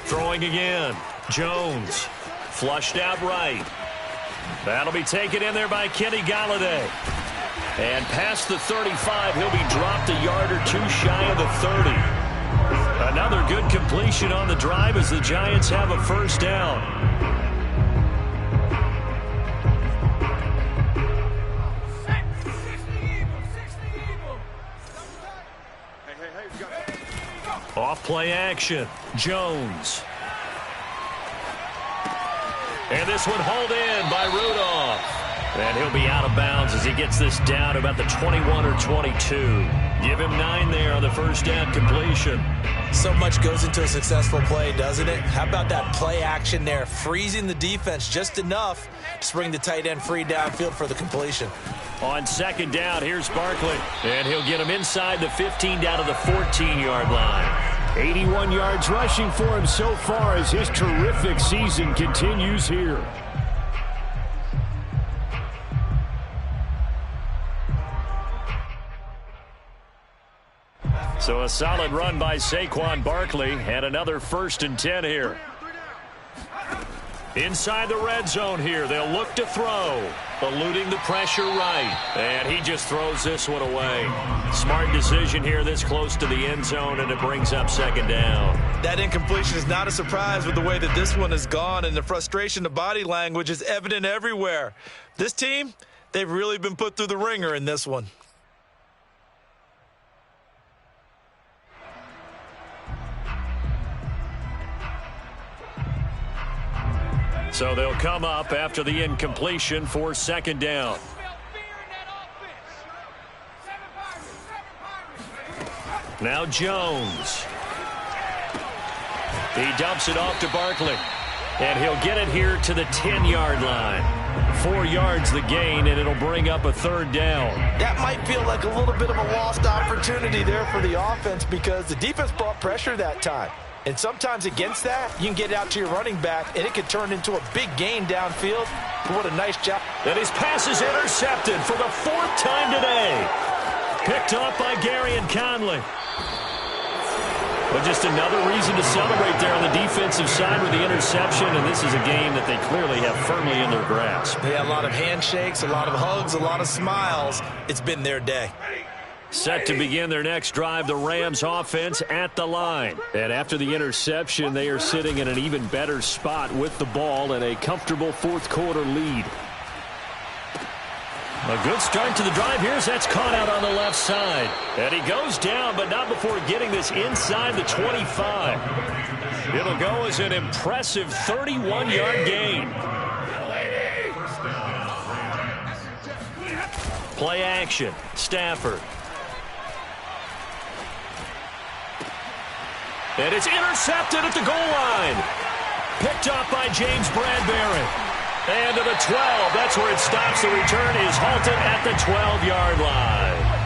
Throwing again. Jones. Flushed out right. That'll be taken in there by Kenny Golladay. And past the 35, he'll be dropped a yard or two shy of the 30. Another good completion on the drive as the Giants have a first down. Off play action. Jones. And this one hauled in by Rudolph. And he'll be out of bounds as he gets this down to about the 21 or 22. Give him 9 there on the first down completion. So much goes into a successful play, doesn't it? How about that play action there, freezing the defense just enough to bring the tight end free downfield for the completion. On 2nd down, here's Barkley. And he'll get him inside the 15 down to the 14-yard line. 81 yards rushing for him so far as his terrific season continues here. So a solid run by Saquon Barkley and another 1st and 10 here. Inside the red zone here, they'll look to throw. Eluding the pressure right. And he just throws this one away. Smart decision here this close to the end zone, and it brings up 2nd down. That incompletion is not a surprise with the way that this one has gone, and the frustration of body language is evident everywhere. This team, they've really been put through the ringer in this one. So they'll come up after the incompletion for 2nd down. Now Jones. He dumps it off to Barkley. And he'll get it here to the 10-yard line. 4 yards the gain, and it'll bring up a 3rd down. That might feel like a little bit of a lost opportunity there for the offense because the defense brought pressure that time. And sometimes against that, you can get out to your running back, and it could turn into a big gain downfield. But what a nice job. And his pass is intercepted for the 4th time today. Picked off by Garyon Conley. But just another reason to celebrate there on the defensive side with the interception, and this is a game that they clearly have firmly in their grasp. They had a lot of handshakes, a lot of hugs, a lot of smiles. It's been their day. Set to begin their next drive, the Rams offense at the line. And after the interception, they are sitting in an even better spot with the ball and a comfortable 4th quarter lead. A good start to the drive here as that's caught out on the left side. And he goes down, but not before getting this inside the 25. It'll go as an impressive 31-yard gain. Play action. Stafford. And it's intercepted at the goal line. Picked up by James Bradbury. And to the 12. That's where it stops. The return is halted at the 12-yard line.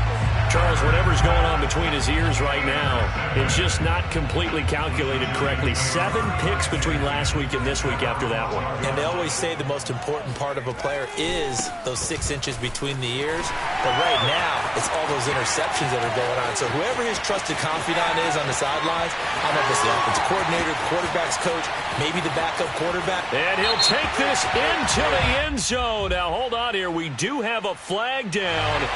Charles, whatever's going on between his ears right now, it's just not completely calculated correctly. 7 picks between last week and this week after that one. And they always say the most important part of a player is those 6 inches between the ears. But right now, it's all those interceptions that are going on. So whoever his trusted confidant is on the sidelines, I don't know if it's the offensive coordinator, quarterback's coach, maybe the backup quarterback. And he'll take this into the end zone. Now, hold on here. We do have a flag down.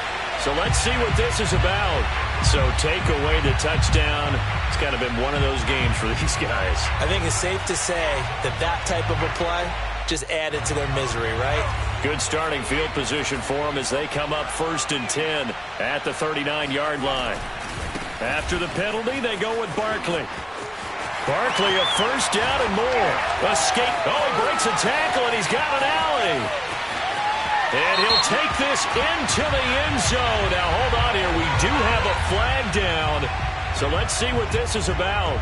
So let's see what this is about. So take away the touchdown. It's kind of been one of those games for these guys. I think it's safe to say that that type of a play just added to their misery, right? Good starting field position for them as they come up 1st and 10 at the 39-yard line. After the penalty, they go with Barkley. Barkley, a first down and more. Escape. Oh, he breaks a tackle, and he's got an alley. And he'll take this into the end zone. Now, hold on here. We do have a flag down. So let's see what this is about.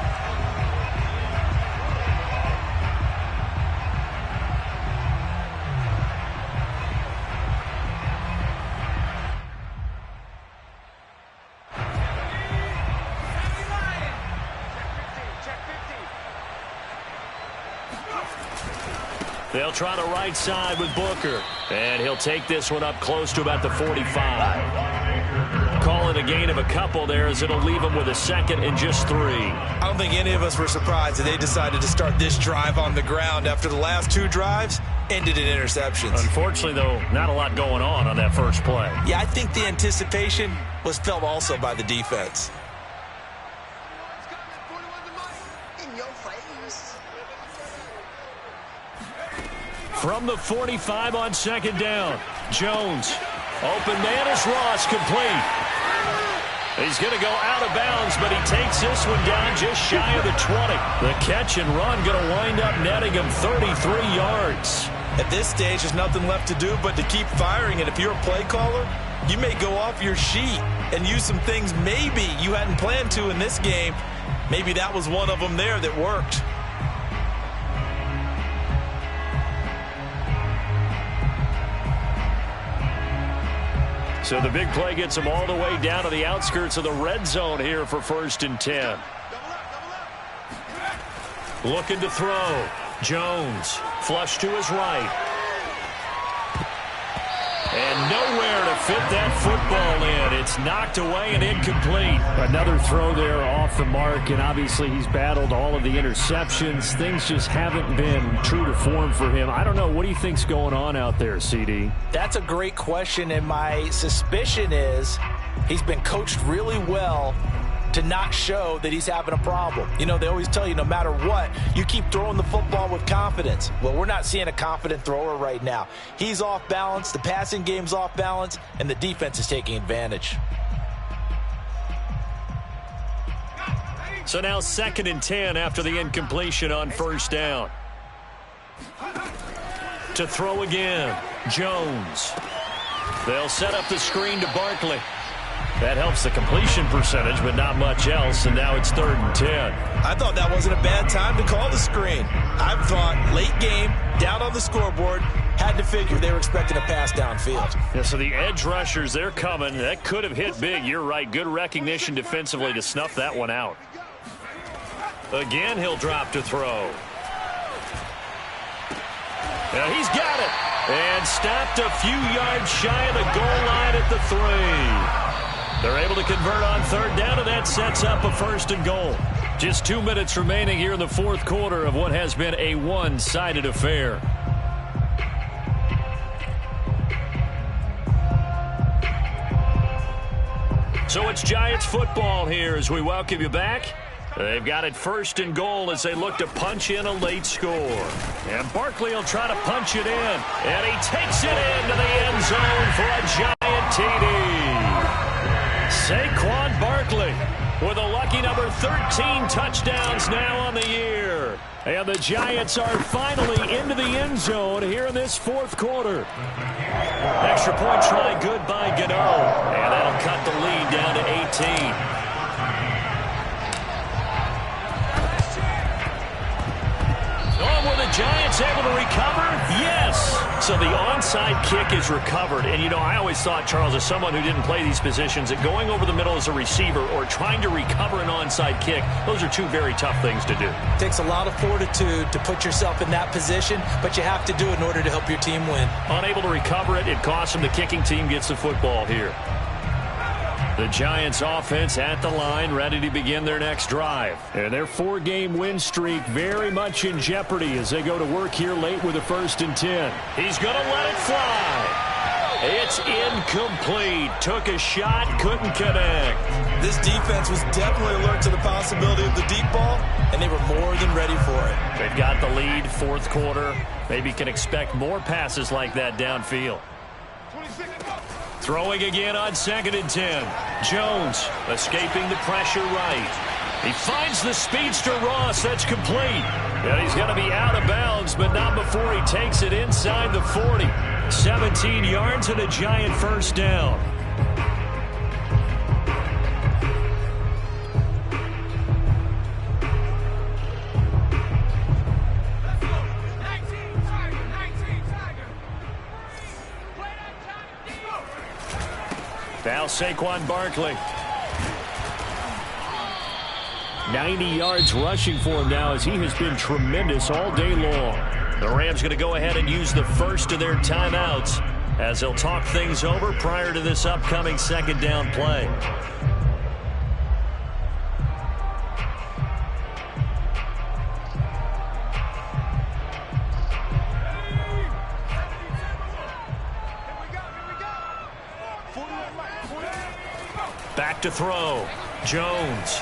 They'll try the right side with Booker. And he'll take this one up close to about the 45. call it a gain of a couple there, as it'll leave them with a second and just 3. I don't think any of us were surprised that they decided to start this drive on the ground after the last 2 drives ended in interceptions. Unfortunately, though, not a lot going on that first play. Yeah, I think the anticipation was felt also by the defense. From the 45 on second down, Jones. Open man is Ross, complete. He's going to go out of bounds, but he takes this one down just shy of the 20. The catch and run going to wind up netting him 33 yards. At this stage, there's nothing left to do but to keep firing. And if you're a play caller, you may go off your sheet and use some things maybe you hadn't planned to in this game. Maybe that was one of them there that worked. So the big play gets him all the way down to the outskirts of the red zone here for 1st and 10. Looking to throw. Jones. Flush to his right. And nowhere to fit that football in. It's knocked away and incomplete. Another throw there off the mark, and obviously he's battled all of the interceptions. Things just haven't been true to form for him. I don't know. What do you think's going on out there, CD? That's a great question, and my suspicion is he's been coached really well to not show that he's having a problem. You know, they always tell you no matter what, you keep throwing the football with confidence. Well, we're not seeing a confident thrower right now. He's off balance, the passing game's off balance, and the defense is taking advantage. So now 2nd and 10 after the incompletion on 1st down. To throw again, Jones. They'll set up the screen to Barkley. That helps the completion percentage, but not much else, and now it's 3rd and 10. I thought that wasn't a bad time to call the screen. I thought late game, down on the scoreboard, had to figure they were expecting a pass downfield. Yeah, so the edge rushers, they're coming. That could have hit big. You're right. Good recognition defensively to snuff that one out. Again, he'll drop to throw. Now he's got it. And stopped a few yards shy of the goal line at the 3. They're able to convert on 3rd down, and that sets up a 1st and goal. Just 2 minutes remaining here in the 4th quarter of what has been a one-sided affair. So it's Giants football here as we welcome you back. They've got it 1st and goal as they look to punch in a late score. And Barkley will try to punch it in. And he takes it into the end zone for a Giant TD. Saquon Barkley with a lucky number 13 touchdowns now on the year. And the Giants are finally into the end zone here in this 4th quarter. Extra point try good by Gano. And that'll cut the lead down to 18. Giants able to recover? Yes. So the onside kick is recovered. And, you know, I always thought, Charles, as someone who didn't play these positions, that going over the middle as a receiver or trying to recover an onside kick, those are 2 very tough things to do. It takes a lot of fortitude to put yourself in that position, but you have to do it in order to help your team win. Unable to recover it, it costs them. The kicking team gets the football here. The Giants offense at the line, ready to begin their next drive. And their 4-game win streak very much in jeopardy as they go to work here late with a 1st and 10. He's going to let it fly. It's incomplete. Took a shot, couldn't connect. This defense was definitely alert to the possibility of the deep ball, and they were more than ready for it. They've got the lead, 4th quarter. Maybe can expect more passes like that downfield. Throwing again on 2nd and 10. Jones escaping the pressure right. He finds the speedster Ross. That's complete. And he's going to be out of bounds, but not before he takes it inside the 40. 17 yards and a Giant 1st down. Now Saquon Barkley. 90 yards rushing for him now as he has been tremendous all day long. The Rams going to go ahead and use the first of their timeouts. as they'll talk things over prior to this upcoming second down play. Back to throw. Jones.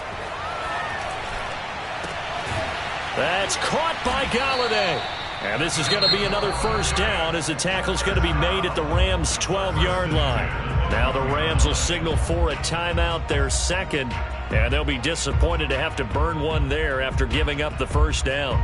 That's caught by Golladay. And this is going to be another first down as the tackle's going to be made at the Rams' 12-yard line. Now the Rams will signal for a timeout, their second, and they'll be disappointed to have to burn one there after giving up the first down.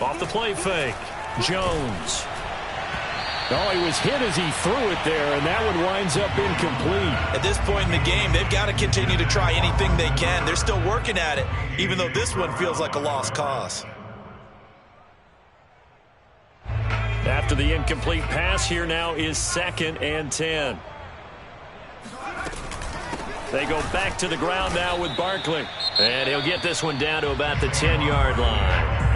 Off the play fake. Jones. Oh, he was hit as he threw it there, and that one winds up incomplete. At this point in the game, they've got to continue to try anything they can. They're still working at it, even though this one feels like a lost cause. After the incomplete pass, here now is 2nd and 10. They go back to the ground now with Barkley. And he'll get this one down to about the 10-yard line.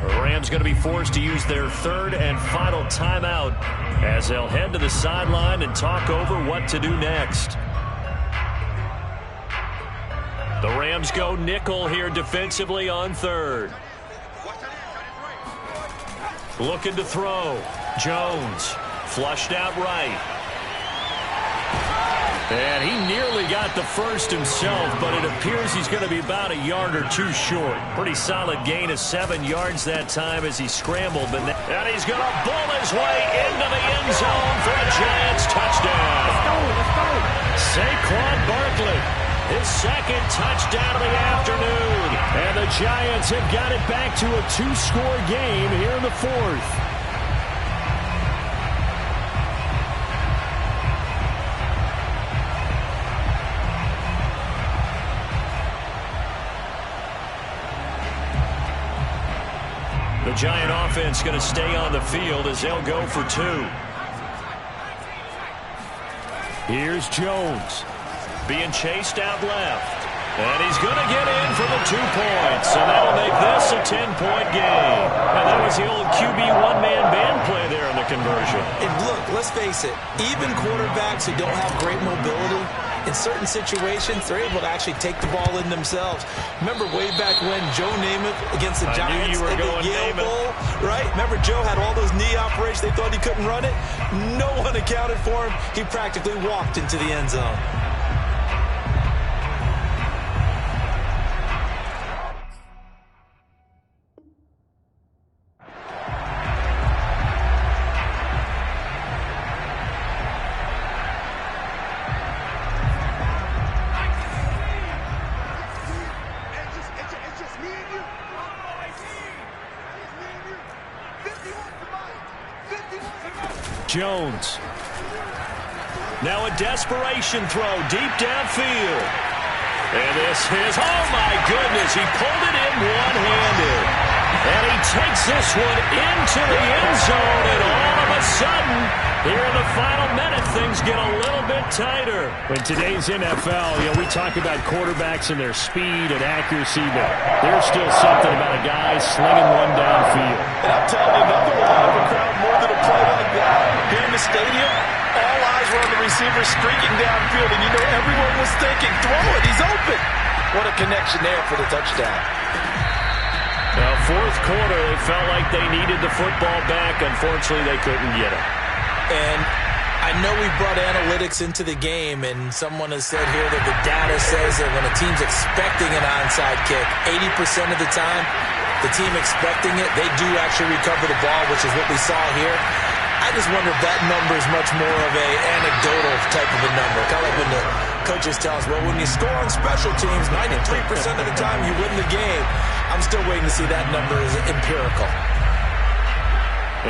The Rams going to be forced to use their third and final timeout as they'll head to the sideline and talk over what to do next. The Rams go nickel here defensively on third. Looking to throw. Jones flushed out right. And he nearly got the first himself, but it appears he's going to be about a yard or two short. Pretty solid gain of 7 yards that time as he scrambled. And he's going to bull his way into the end zone for a Giants touchdown. Let's go. Saquon Barkley, his second touchdown of the afternoon. And the Giants have got it back to a 2-score game here in the fourth. The Giant offense going to stay on the field as they'll go for 2. Here's Jones. Being chased out left. And he's going to get in for the 2 points. And that'll make this a 10-point game. And that was the old QB one-man band play there in the conversion. And look, let's face it, even quarterbacks who don't have great mobility, in certain situations, they're able to actually take the ball in themselves. Remember way back when Joe Namath against the Giants at the Yale Bowl, right? Remember Joe had all those knee operations. They thought he couldn't run it. No one accounted for him. He practically walked into the end zone. Jones. Now a desperation throw deep downfield. And this is, oh my goodness, he pulled it in one-handed. And he takes this one into the end zone, and all of a sudden, here in the final minute, things get a little bit tighter. In today's NFL, we talk about quarterbacks and their speed and accuracy, but there's still something about a guy slinging one downfield. And I'm telling you, nothing will have a crowd more than a play like that. Here in the stadium, all eyes were on the receiver streaking downfield, and everyone was thinking, throw it, he's open. What a connection there for the touchdown. Now, fourth quarter, they felt like they needed the football back. Unfortunately, they couldn't get it. And I know we brought analytics into the game, and someone has said here that the data says that when a team's expecting an onside kick, 80% of the time, the team expecting it, they do actually recover the ball, which is what we saw here. I just wonder if that number is much more of a anecdotal type of a number. Kind of like when the coaches tell us, well, when you score on special teams, 93% of the time you win the game. I'm still waiting to see that number is empirical.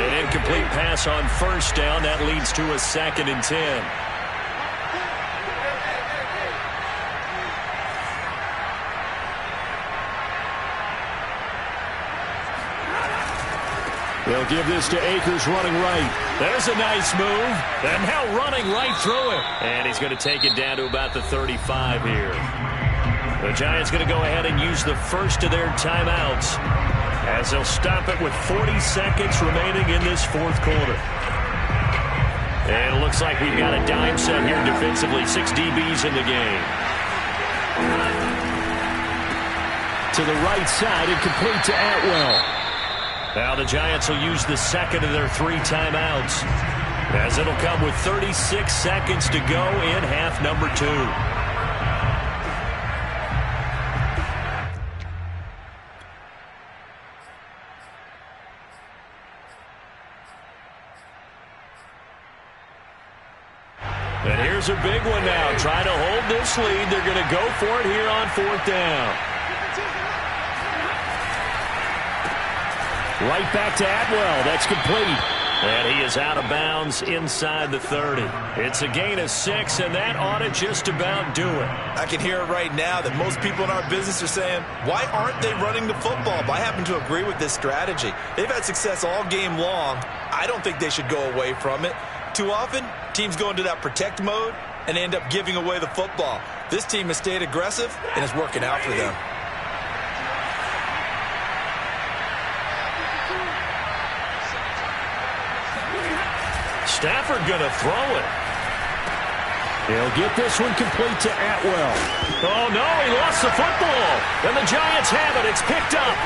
An incomplete pass on first down. That leads to a 2nd and 10. They'll give this to Akers running right. There's a nice move. And now running right through it. And he's going to take it down to about the 35 here. The Giants going to go ahead and use the first of their timeouts as they'll stop it with 40 seconds remaining in this fourth quarter. And it looks like we've got a dime set here defensively. 6 DBs in the game. To the right side and complete to Atwell. Now the Giants will use the second of their 3 timeouts as it'll come with 36 seconds to go in half number 2. And here's a big one now. Trying to hold this lead. They're going to go for it here on 4th down. Right back to Atwell. That's complete. And he is out of bounds inside the 30. It's a gain of 6, and that ought to just about do it. I can hear it right now that most people in our business are saying, why aren't they running the football? But I happen to agree with this strategy. They've had success all game long. I don't think they should go away from it. Too often, teams go into that protect mode and end up giving away the football. This team has stayed aggressive, and it's working out for them. Stafford going to throw it. They'll get this one complete to Atwell. Oh, no, he lost the football. And the Giants have it. It's picked up.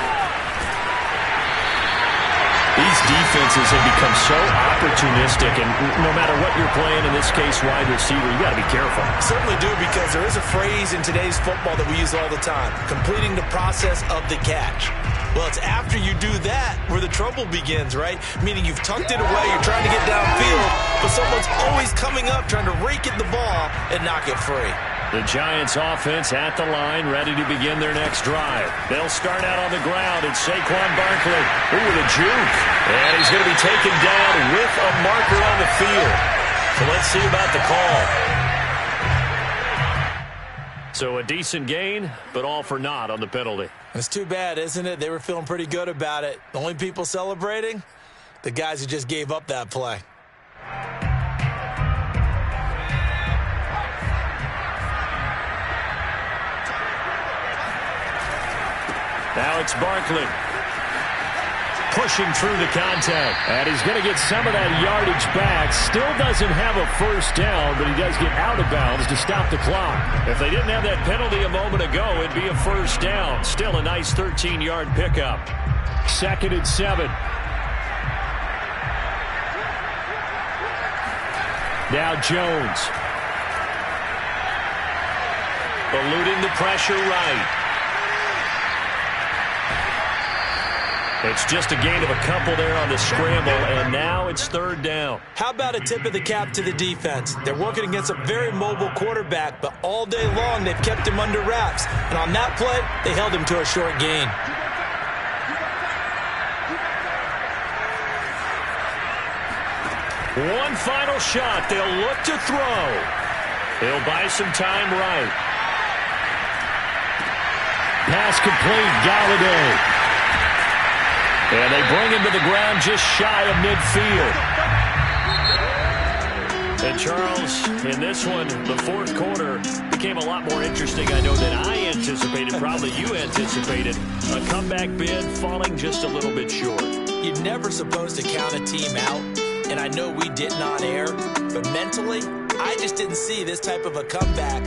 These defenses have become so opportunistic, and no matter what you're playing, in this case, wide receiver, you got to be careful. Certainly do, because there is a phrase in today's football that we use all the time, completing the process of the catch. Well, it's after you do that where the trouble begins, right? Meaning you've tucked it away, you're trying to get downfield, but someone's always coming up trying to rake at the ball and knock it free. The Giants offense at the line, ready to begin their next drive. They'll start out on the ground. It's Saquon Barkley. Ooh, with a juke. And he's going to be taken down with a marker on the field. So let's see about the call. So a decent gain, but all for naught on the penalty. It's too bad, isn't it? They were feeling pretty good about it. The only people celebrating? The guys who just gave up that play. Now it's Barkley pushing through the contact. And he's going to get some of that yardage back. Still doesn't have a first down, but he does get out of bounds to stop the clock. If they didn't have that penalty a moment ago, it'd be a first down. Still a nice 13-yard pickup. 2nd and 7. Now Jones. Eluding the pressure right. It's just a gain of a couple there on the scramble, and now it's 3rd down. How about a tip of the cap to the defense? They're working against a very mobile quarterback, but all day long they've kept him under wraps. And on that play, they held him to a short gain. One final shot. They'll look to throw. They'll buy some time right. Pass complete, Galladay. And they bring him to the ground just shy of midfield. And Charles, in this one, the 4th quarter became a lot more interesting, I know, than I anticipated. Probably you anticipated. A comeback bid falling just a little bit short. You're never supposed to count a team out, and I know we did not air, but mentally, I just didn't see this type of a comeback